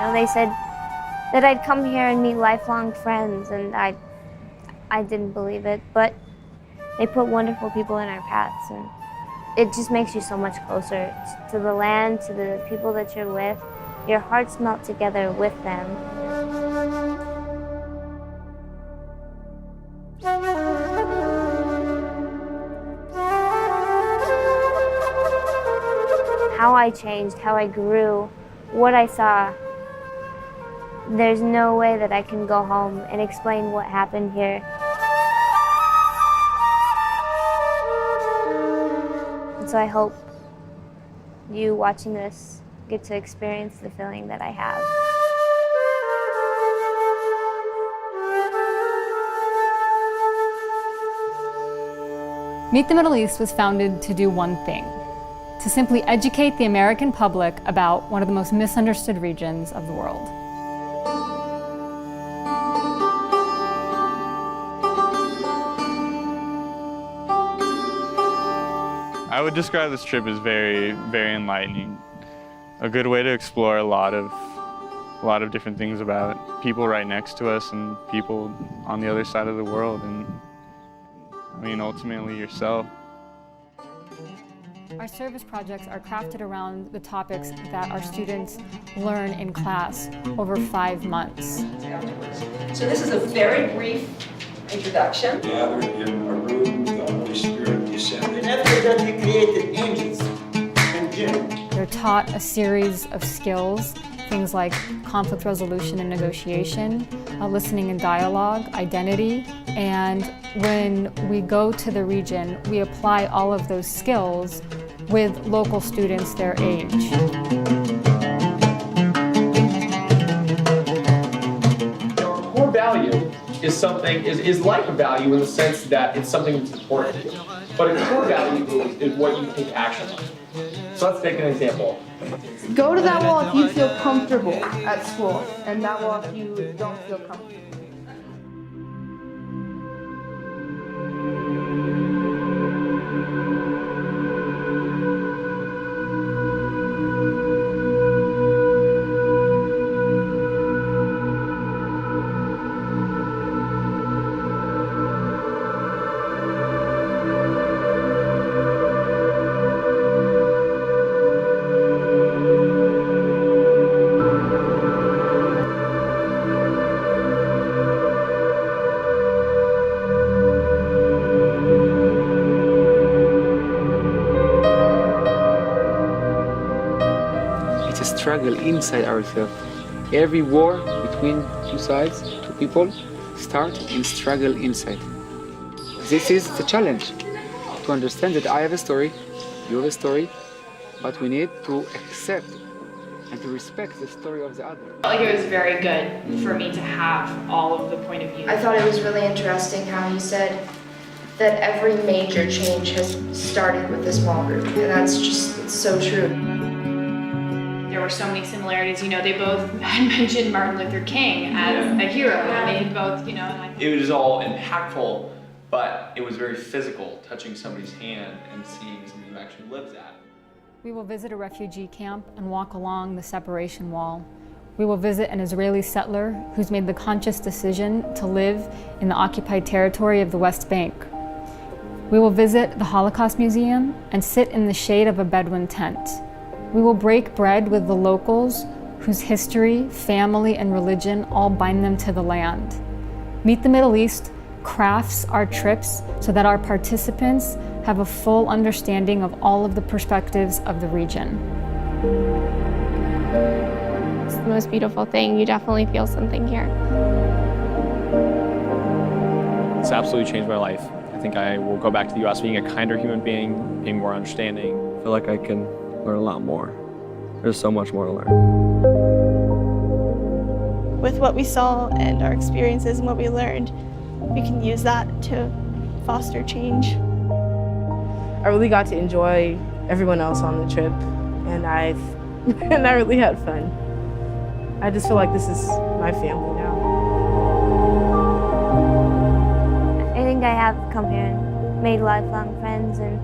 know, they said that I'd come here and meet lifelong friends, and I didn't believe it, but they put wonderful people in our paths, and it just makes you so much closer to the land, to the people that you're with. Your hearts melt together with them. How I changed, how I grew, what I saw. There's no way that I can go home and explain what happened here. And so I hope you watching this get to experience the feeling that I have. Meet the Middle East was founded to do one thing: to simply educate the American public about one of the most misunderstood regions of the world. I would describe this trip as very, very enlightening. A good way to explore a lot of different things about people right next to us and people on the other side of the world, and I mean, ultimately yourself. Our service projects are crafted around the topics that our students learn in class over 5 months. So this is a very brief introduction. Gathered in a room, the Holy Spirit descended. After that, he created angels and jinn. They're taught a series of skills, things like conflict resolution and negotiation, listening and dialogue, identity, and when we go to the region, we apply all of those skills with local students their age. Our core value is something, is like a value in the sense that it's something that's important to you. But a core value is what you take action on. So let's take an example. Go to that wall if you feel comfortable at school, and that wall if you don't feel comfortable. Struggle inside ourselves. Every war between two sides, two people, starts in struggle inside. This is the challenge, to understand that I have a story, you have a story, but we need to accept and to respect the story of the other. I felt like it was very good for me to have all of the point of view. I thought it was really interesting how he said that every major change has started with a small group, and that's just, it's so true. There were so many similarities. You know, they both had mentioned Martin Luther King as a hero, and they had both, you know. It was all impactful, but it was very physical, touching somebody's hand and seeing somebody who actually lives that. We will visit a refugee camp and walk along the separation wall. We will visit an Israeli settler who's made the conscious decision to live in the occupied territory of the West Bank. We will visit the Holocaust Museum and sit in the shade of a Bedouin tent. We will break bread with the locals whose history, family, and religion all bind them to the land. Meet the Middle East crafts our trips so that our participants have a full understanding of all of the perspectives of the region. It's the most beautiful thing. You definitely feel something here. It's absolutely changed my life. I think I will go back to the US being a kinder human being, being more understanding. I feel like I can learn a lot more. There's so much more to learn. With what we saw and our experiences and what we learned, we can use that to foster change. I really got to enjoy everyone else on the trip, and I really had fun. I just feel like this is my family now. I think I have come here and made lifelong friends, and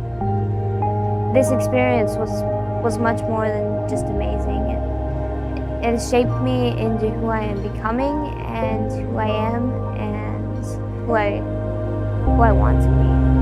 this experience was much more than just amazing. It has shaped me into who I am becoming and who I am and who I want to be.